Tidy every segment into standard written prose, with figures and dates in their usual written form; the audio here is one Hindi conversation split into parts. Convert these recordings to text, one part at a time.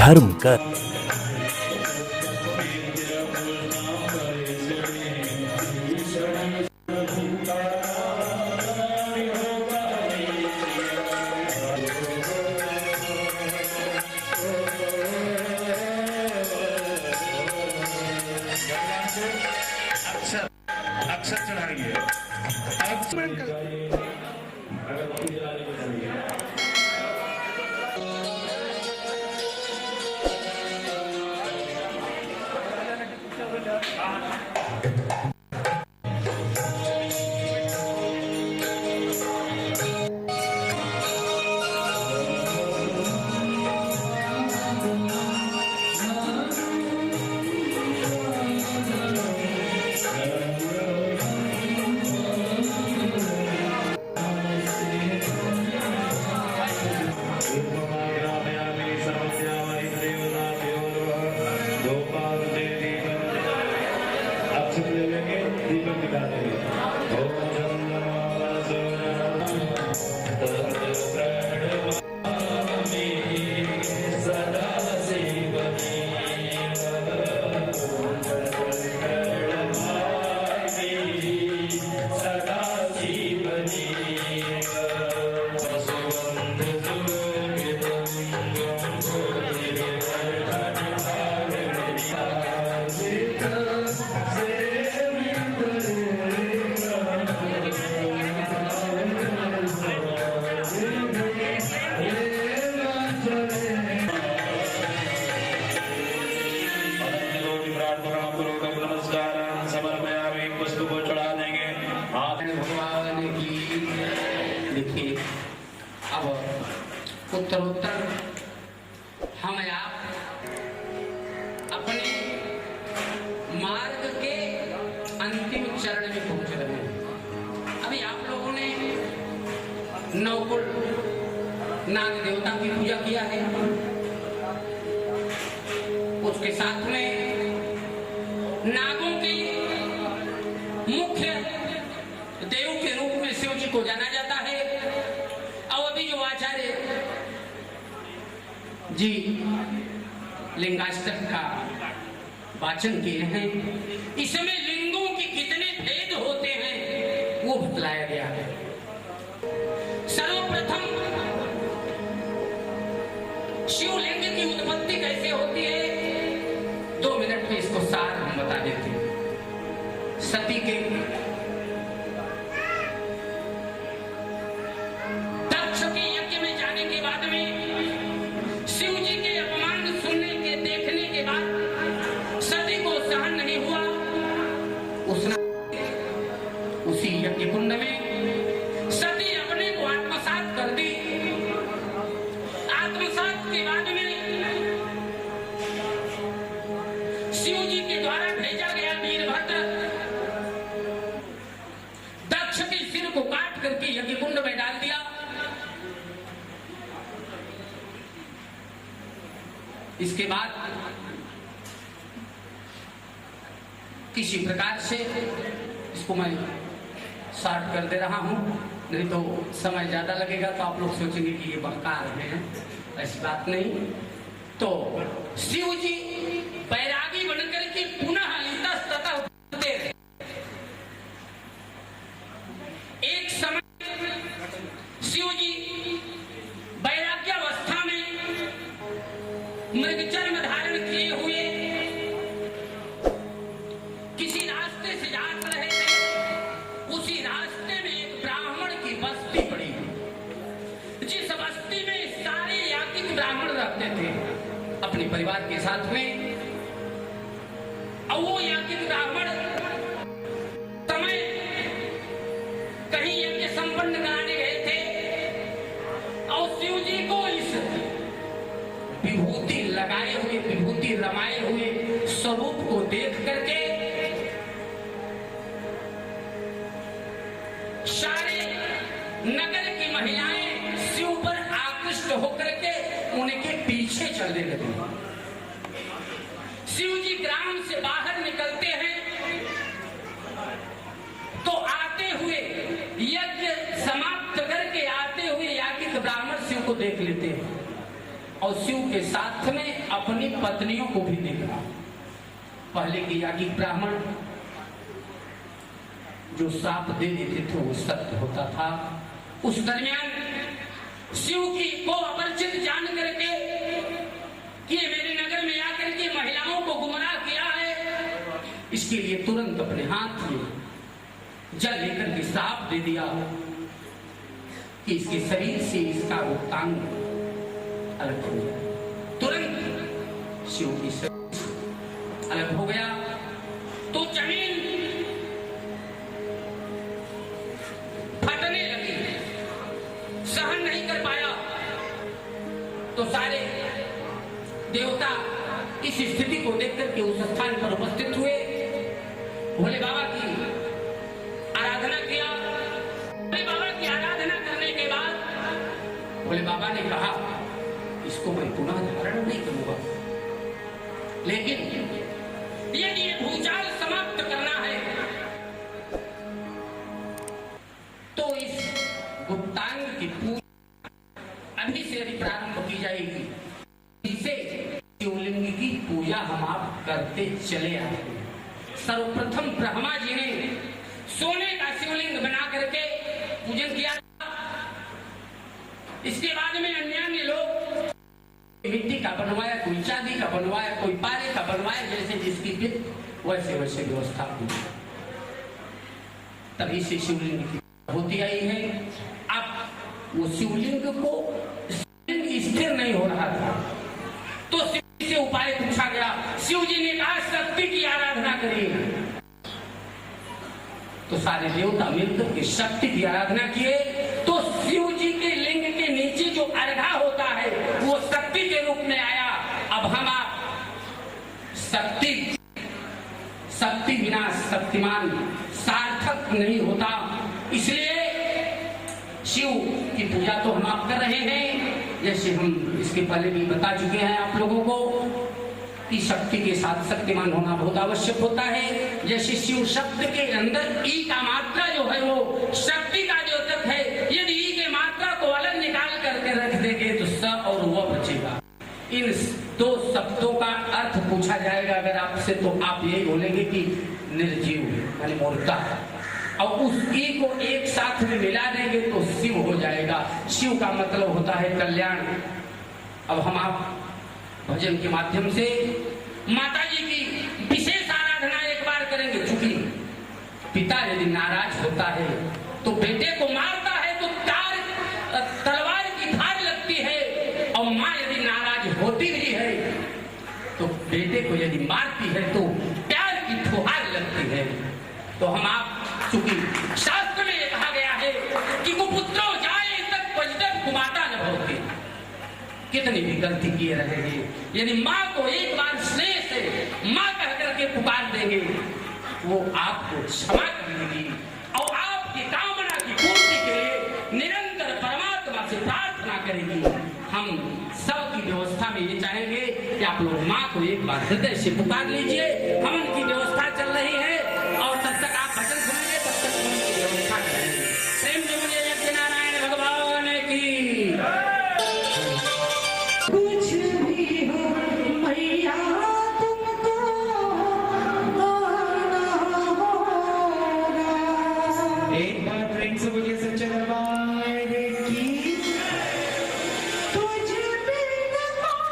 धर्म कर। अक्षर चढ़ाएंगे। देखिए, अब उत्तरोत्तर हम आप अपने मार्ग के अंतिम चरण में पहुंच रहे हैं। अभी आप लोगों ने नवकुल नाग देवता की पूजा किया है, उसके साथ में नागों के मुख्य देव के रूप में शिव जी को जाना जाता है। और अभी जो आचार्य जी लिंगाष्टक का वाचन किए हैं, इसमें लिंगों के कितने भेद होते हैं वो बतलाया गया है। सर्वप्रथम शिवलिंग की उत्पत्ति कैसे होती है, 2 मिनट में इसको सार हम बता देते हैं। सती के दक्ष के यज्ञ में जाने के बाद में शिव जी के अपमान सुनने के देखने के बाद सती को सहन नहीं हुआ। उसने उसी यज्ञ कुंड में सती अपने को आत्मसात कर दी। आत्मसात के बाद में शिव जी के द्वारा भेजा गया वीरभद्र दक्ष के सिर को काट करके यज्ञ कुंड में डाल दिया। इसके बाद किसी प्रकार से इसको मैं शॉर्ट कर दे रहा हूं, नहीं तो समय ज्यादा लगेगा तो आप लोग सोचेंगे कि ये बहकार हैं। ऐसी बात नहीं। तो शिव जी बैरागी बनकर के पुनः इतस्ततः उठते रहे। एक समय शिव जी वैराग्यावस्था में मृग जन्म धारण किए हुए किसी रास्ते से जा रहे थे। उसी रास्ते में एक ब्राह्मण की बस्ती पड़ी, जिस बस्ती में सारे याज्ञिक ब्राह्मण रहते थे अपने परिवार के साथ में। और वो याज्ञिक ब्राह्मण समय कहीं यज्ञ संपन्न कराने गए थे और शिव जी को इस विभूति लगाए हुए, विभूति रमाए हुए स्वरूप को देख करके सारे नगर की महिलाएं शिव पर आकृष्ट होकर के उनके पीछे चलने लगी। शिव जी ग्राम से बाहर निकलते हैं तो आते हुए यज्ञ समाप्त करके आते हुए याज्ञिक ब्राह्मण शिव को देख लेते हैं। और शिव के साथ में अपनी पत्नियों को भी देखा। पहले के याज्ञिक ब्राह्मण जो श्राप दे देते थे वो सत्य होता था। उस दरमियान शिव की को अपरिचित जान करके कि मेरे नगर में आकर के महिलाओं को गुमराह किया है, इसके लिए तुरंत अपने हाथ में जल लेकर के श्राप दे दिया कि इसके शरीर से इसका टांग अलग हो गया। तुरंत शिव की शरीर अलग हो गया तो जमीन फटने लगी, सहन नहीं कर पाया। तो सारे देवता इस स्थिति को देखकर के उस स्थान पर उपस्थित हुए, भोले बाबा की आराधना किया। भोले बाबा की आराधना करने के बाद भोले बाबा ने कहा इसको मैं पुनः धारण नहीं करूंगा, लेकिन यदि ये भूचाल समाप्त करना है तो इस गुप्तांग की पूजा अभी से यदि प्रारंभ की जाएगी, जिसे शिवलिंग की पूजा हम आप करते चले आए। सर्वप्रथम ब्रह्मा जी ने सोने का शिवलिंग बना करके पूजन किया। इसके बाद में अन्य लोग मिट्टी का बनवाया, कोई चांदी का बनवाया, कोई पारे का बनवाया, जैसे जिसकी फिर वैसे वैसे व्यवस्था हुई। तभी से शिवलिंग की होती आई है। अब वो शिवलिंग को स्थिर नहीं हो रहा था तो शिव से उपाय पूछा गया। शिव जी ने कहा शक्ति की आराधना करिए। तो सारे देवता मिलकर के शक्ति की आराधना किए तो शिव जी के लिंग के नीचे जो अर्घा होता है वो शक्ति के रूप में आया। अब हम आप शक्ति बिना शक्तिमान सार्थक नहीं होता, इसलिए शिव की पूजा तो हम आप कर रहे हैं। जैसे हम इसके पहले भी बता चुके हैं आप लोगों को कि शक्ति के साथ शक्तिमान होना बहुत आवश्यक होता है। जैसे शिव शब्द के अंदर ई का मात्रा जो है वो शक्ति का द्योतक है। यदि ई के मात्रा को अलग निकाल करके रख देंगे तो स और वह बचेगा। इन दो शब्दों का अर्थ पूछा जाएगा अगर आपसे तो आप यही बोलेंगे कि निर्जीव यानी मूर्ता, और उस ई को एक साथ में मिला देंगे तो शिव हो जाएगा। शिव का मतलब होता है कल्याण। अब हम आप भजन के माध्यम से माता जी की विशेष आराधना एक बार करेंगे। चूंकि पिता यदि नाराज होता है तो बेटे को मारता है तो तलवार की धार लगती है, और माँ यदि नाराज होती भी है तो बेटे को यदि मारती है तो प्यार की फुहार लगती है। तो हम आप चूंकि शास्त्र में यह कहा गया है कि कुपुत्रो जाए तक पजटन कुमाता न होते, कितनी भी गलती किए रहेंगे यदि माँ को एक बार स्नेह से माँ कह करके पुकार देंगे वो आपको क्षमा करेगी और आपकी कामना की पूर्ति के लिए निरंतर परमात्मा से प्रार्थना करेगी। हम सब की व्यवस्था में ये चाहेंगे कि आप लोग माँ को एक बार हृदय से पुकार लीजिए। हवन की व्यवस्था चल रही है और तब तक आप भजन सुनेंगे, तब तक हवन की व्यवस्था करेंगे। प्रेम से बोलिए यज्ञ नारायण भगवान की। कुछ भी हो मैया तुमको आना होगा। एक बार प्रेम से बोलिए सच्चे दरबार की। तुझ बिन कोई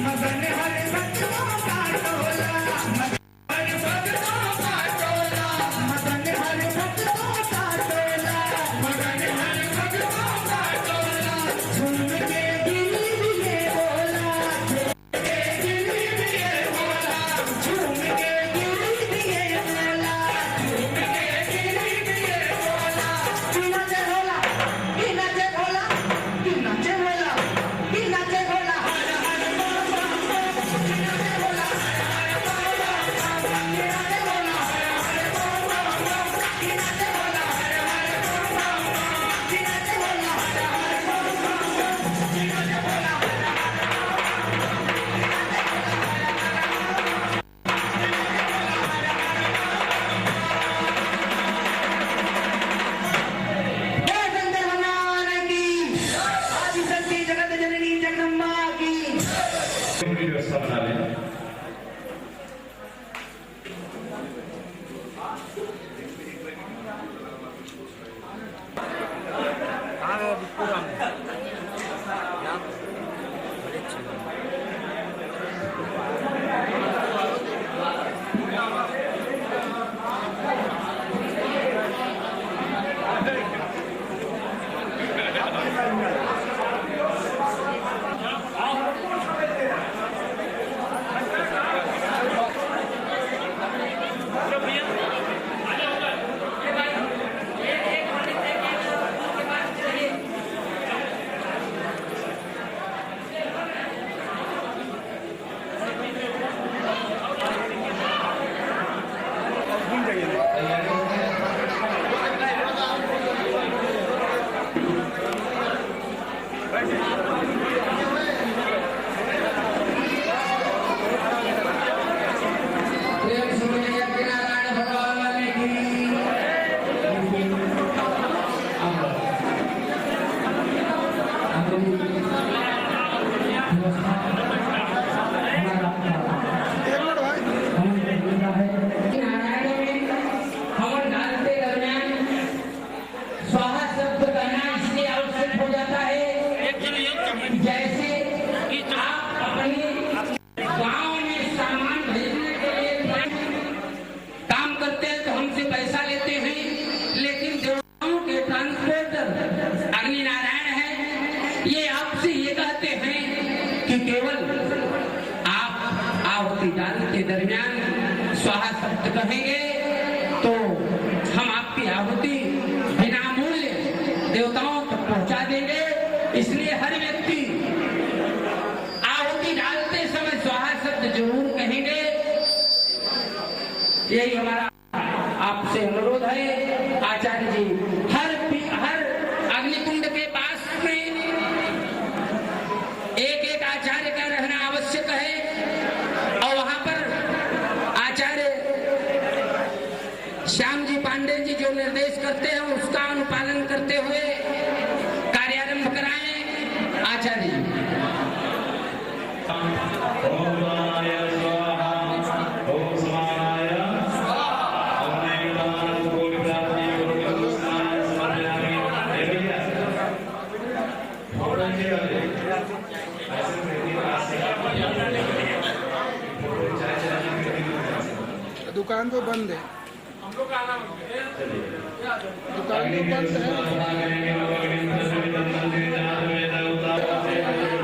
मगन हर भक्तों का टोला, हर भक्तों का टोला, मगन हर भक्तों का टोला, मगन हर भक्तों का टोला, झूम के दिल भी ये बोला, झूम के दिल भी ये बोला, झूम के दिल भी ये बोला, झूम के दिल भी ये बोला, बिना जे बोला, बिना जे बोला, बिना जे बोला, बिना जे बोला, हर हर बोल बोल बोल, बिना जे बोला, हर हर बोल बोल बोल, बिना जे बोला, हर हर बोल बोल बोल, बिना जे बोला, हर हर बोल बोल बोल, बिना जे बोला, हर हर बोल बोल बोल, बिना जे बोला, हर जय शंकर भगवान की, आदिशक्ति जगत जननी जगदम्बा की। की व्यवस्था बना लें। के दरमियान स्वाहा शब्द कहेंगे तो हम आपकी आहुति बिना मूल्य देवताओं तक पहुंचा देंगे। इसलिए हर व्यक्ति आहुति डालते समय स्वाहा शब्द जरूर कहेंगे। यही हमारा आपसे अनुरोध है। आचार्य जी हर अग्निकुंड के पास में एक एक आचार्य का रहना आवश्यक है और वहां पर आचार्य श्याम जी पांडे जी जो निर्देश करते हैं उसका अनुपालन करते हुए कार्यारंभ कराएं। आचार्य जी दुकान तो बंद है, दुकान तो बंद है।